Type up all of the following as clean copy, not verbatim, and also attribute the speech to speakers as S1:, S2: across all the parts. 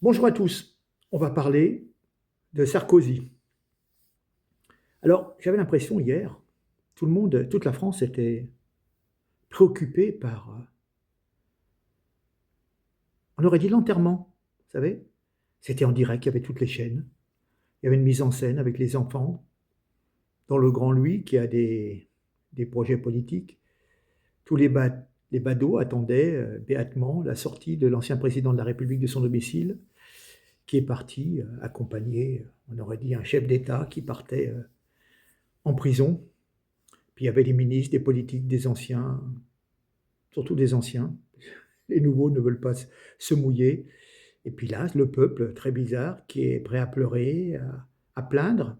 S1: Bonjour à tous. On va parler de Sarkozy. Alors, j'avais l'impression hier, tout le monde, toute la France était préoccupée par, on aurait dit l'enterrement, vous savez? C'était en direct, il y avait toutes les chaînes. Il y avait une mise en scène avec les enfants, dont le grand Louis qui a des projets politiques. Tous les badauds attendaient béatement la sortie de l'ancien président de la République de son domicile, qui est parti accompagner, on aurait dit, un chef d'État qui partait en prison. Puis il y avait les ministres, des politiques, des anciens, surtout des anciens. Les nouveaux ne veulent pas se mouiller. Et puis là, le peuple, très bizarre, qui est prêt à pleurer, à plaindre,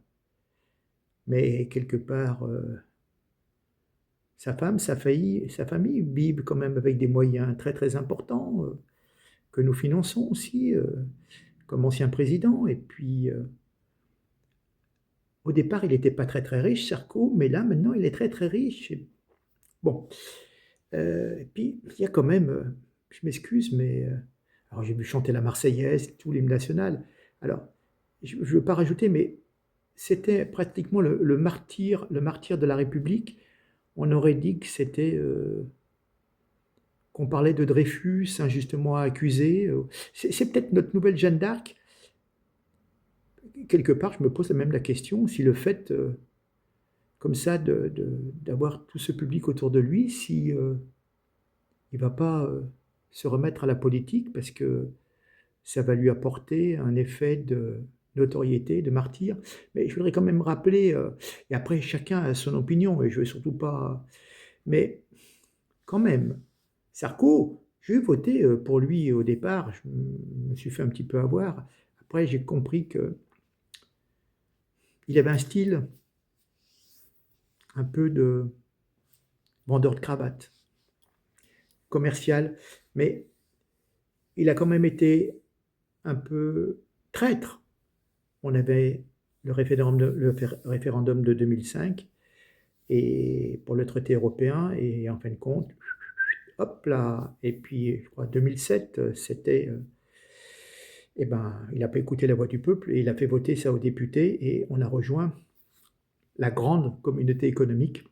S1: mais quelque part, sa femme, sa famille vivent quand même avec des moyens très très importants que nous finançons aussi, comme ancien président. Et puis, au départ, il n'était pas très très riche, Sarko, mais là, maintenant, il est très très riche. Et bon, et puis, il y a quand même, je m'excuse, mais alors j'ai vu chanter la Marseillaise, tout l'hymne national. Alors, je ne veux pas rajouter, mais c'était pratiquement le martyr de la République. On aurait dit que c'était, qu'on parlait de Dreyfus, injustement accusé. C'est peut-être notre nouvelle Jeanne d'Arc. Quelque part, je me pose même la question si le fait, comme ça, d'avoir tout ce public autour de lui, si il va pas se remettre à la politique parce que ça va lui apporter un effet de notoriété, de martyr. Mais je voudrais quand même rappeler, et après chacun a son opinion, et je ne vais surtout pas. Mais quand même, Sarko, j'ai voté pour lui au départ, je me suis fait un petit peu avoir. Après, j'ai compris qu'il avait un style un peu de vendeur de cravate, commercial, mais il a quand même été un peu traître. On avait le référendum de 2005 et pour le traité européen et en fin de compte, hop là, et puis je crois 2007, c'était, eh ben, il n'a pas écouté la voix du peuple et il a fait voter ça aux députés et on a rejoint la grande communauté économique.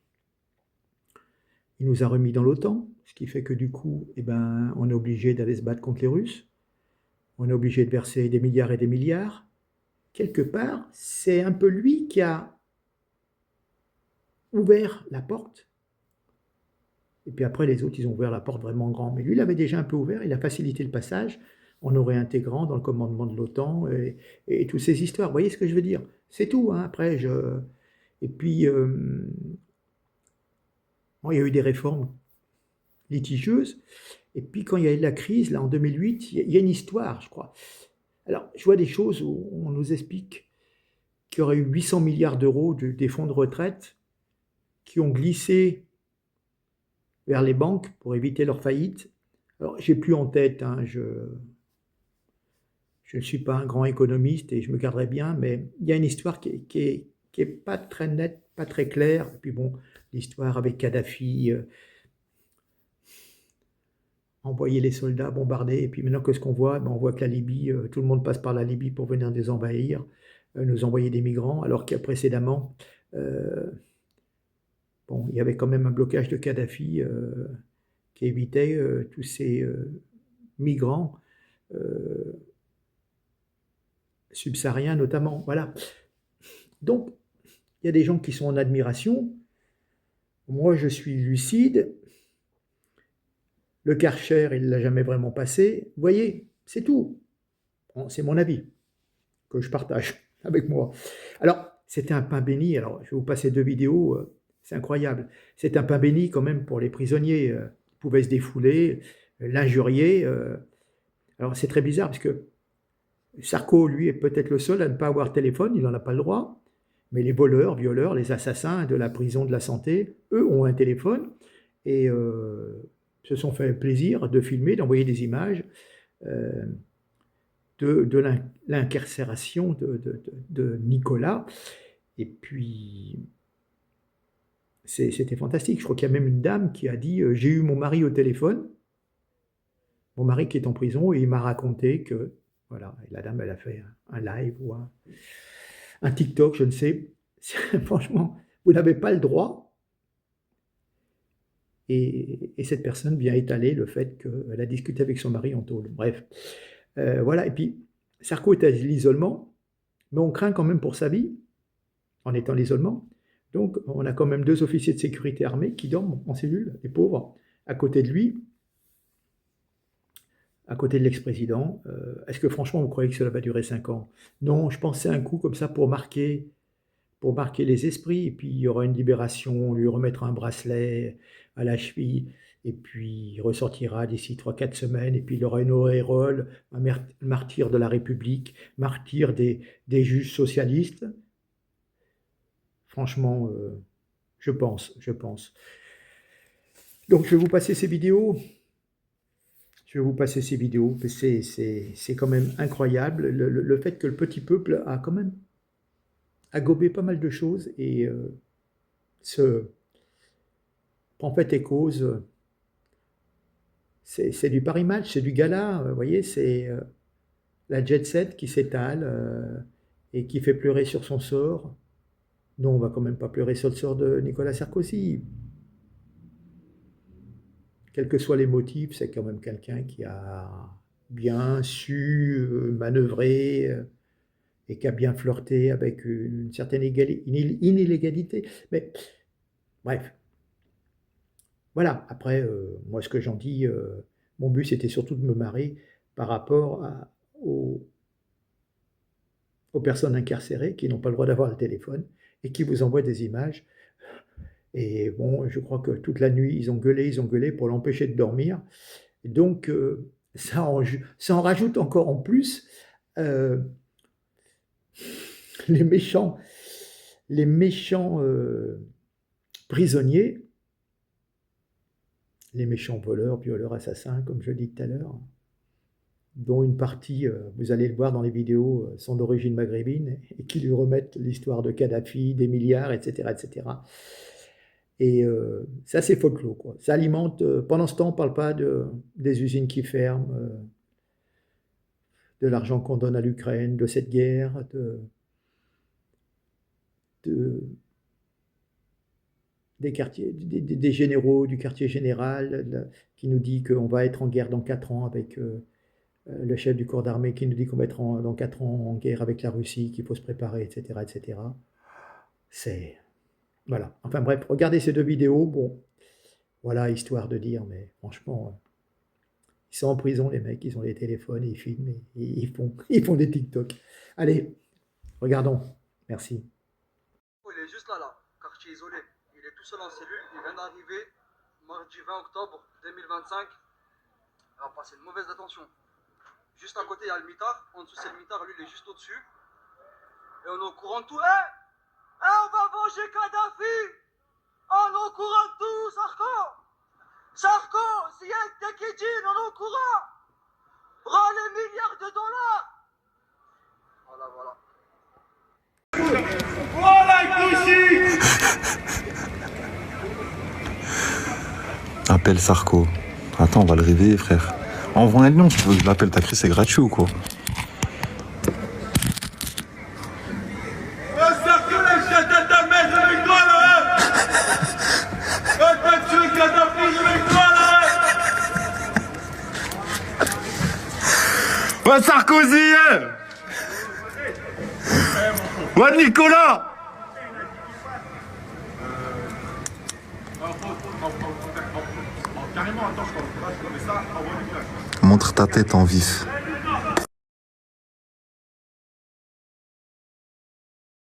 S1: Il nous a remis dans l'OTAN, ce qui fait que du coup, eh ben, on est obligé d'aller se battre contre les Russes, on est obligé de verser des milliards et des milliards. Quelque part, c'est un peu lui qui a ouvert la porte. Et puis après, les autres, ils ont ouvert la porte vraiment grand. Mais lui, il avait déjà un peu ouvert, il a facilité le passage en aurait intégrant dans le commandement de l'OTAN et toutes ces histoires. Vous voyez ce que je veux dire? C'est tout, hein. Après, et puis, bon, il y a eu des réformes litigieuses. Et puis, quand il y a eu la crise, là, en 2008, il y a une histoire, je crois. Alors, je vois des choses où on nous explique qu'il y aurait eu 800 milliards d'euros des fonds de retraite qui ont glissé vers les banques pour éviter leur faillite. Alors, j'ai plus en tête, hein, je ne suis pas un grand économiste et je me garderai bien, mais il y a une histoire qui est pas très nette, pas très claire. Et puis bon, l'histoire avec Kadhafi, envoyer les soldats bombarder, et puis maintenant qu'est-ce qu'on voit? Ben, on voit que la Libye, tout le monde passe par la Libye pour venir nous envahir, nous envoyer des migrants, alors qu'il y a précédemment, euh, bon, il y avait quand même un blocage de Kadhafi qui évitait tous ces migrants subsahariens notamment. Voilà. Donc, il y a des gens qui sont en admiration. Moi, je suis lucide. Le Karcher, il ne l'a jamais vraiment passé. Vous voyez, c'est tout. Bon, c'est mon avis que je partage avec moi. Alors, c'était un pain béni. Alors, je vais vous passer deux vidéos. C'est incroyable. C'est un pain béni quand même pour les prisonniers. Ils pouvaient se défouler, l'injurier. Alors, c'est très bizarre parce que Sarko, lui, est peut-être le seul à ne pas avoir de téléphone. Il n'en a pas le droit. Mais les voleurs, violeurs, les assassins de la prison de la santé, eux ont un téléphone et se sont fait plaisir de filmer, d'envoyer des images euh, de l'incarcération de Nicolas. Et puis, c'était fantastique. Je crois qu'il y a même une dame qui a dit j'ai eu mon mari au téléphone, mon mari qui est en prison, et il m'a raconté que Voilà, et la dame, elle a fait un live ou un TikTok, je ne sais. Franchement, vous n'avez pas le droit. Et cette personne vient étaler le fait qu'elle a discuté avec son mari en tôle. Bref, voilà. Et puis, Sarko est à l'isolement, mais on craint quand même pour sa vie en étant à l'isolement. Donc, on a quand même 2 officiers de sécurité armés qui dorment en cellule, les pauvres, à côté de lui, à côté de l'ex-président. Est-ce que franchement, vous croyez que cela va durer 5 ans? Non, je pense que c'est un coup comme ça pour marquer les esprits, et puis il y aura une libération, on lui remettra un bracelet à la cheville, et puis il ressortira d'ici 3-4 semaines, et puis il aura une auréole, un martyr de la République, martyr des juges socialistes. Franchement, je pense. Donc je vais vous passer ces vidéos. C'est quand même incroyable, le fait que le petit peuple a quand même gobé pas mal de choses et se prend fait et cause. C'est du Paris Match, c'est du gala, vous voyez, c'est la jet set qui s'étale et qui fait pleurer sur son sort. Non, on va quand même pas pleurer sur le sort de Nicolas Sarkozy. Quels que soient les motifs, c'est quand même quelqu'un qui a bien su manœuvrer et qui a bien flirté avec une certaine inillégalité. Mais bref, voilà. Après, moi, ce que j'en dis, mon but, c'était surtout de me marrer par rapport aux personnes incarcérées qui n'ont pas le droit d'avoir le téléphone et qui vous envoient des images. Et bon, je crois que toute la nuit, ils ont gueulé pour l'empêcher de dormir. Et donc, ça en rajoute encore en plus. Les méchants prisonniers, les méchants voleurs, violeurs, assassins, comme je dis tout à l'heure, dont une partie, vous allez le voir dans les vidéos, sont d'origine maghrébine, et qui lui remettent l'histoire de Kadhafi, des milliards, etc. etc. Et ça, c'est folklore, quoi. Ça alimente, pendant ce temps, on ne parle pas des usines qui ferment, de l'argent qu'on donne à l'Ukraine, de cette guerre, des quartiers, des généraux du quartier général qui nous dit qu'on va être en guerre dans 4 ans avec le chef du corps d'armée qui nous dit qu'on va être dans 4 ans en guerre avec la Russie, qu'il faut se préparer, etc. etc. C'est... Voilà. Enfin bref, regardez ces 2 vidéos. Bon, voilà, histoire de dire, mais franchement, ils sont en prison, les mecs, ils ont les téléphones, ils filment, et ils font des TikTok. Allez, regardons. Merci.
S2: Il est juste là, quartier isolé. Il est tout seul en cellule. Il vient d'arriver mardi 20 octobre 2025. Il va passer une mauvaise attention. Juste à côté, il y a le mitard. En dessous, c'est le mitard. Lui, il est juste au-dessus. Et on est au courant de tout. On va venger Kadhafi. On est au courant de tout, Sarko, s'il y a un Tekidjin, on est au courant. Prends les milliards de dollars. Voilà.
S3: Appelle Sarko. Attends, on va le réveiller, frère. Envoie un lion, si tu veux que je l'appelle. T'as cru c'est gratuit ou quoi? Ouais, Sarkozy! Ouais, Nicolas! Montre ta tête en vif.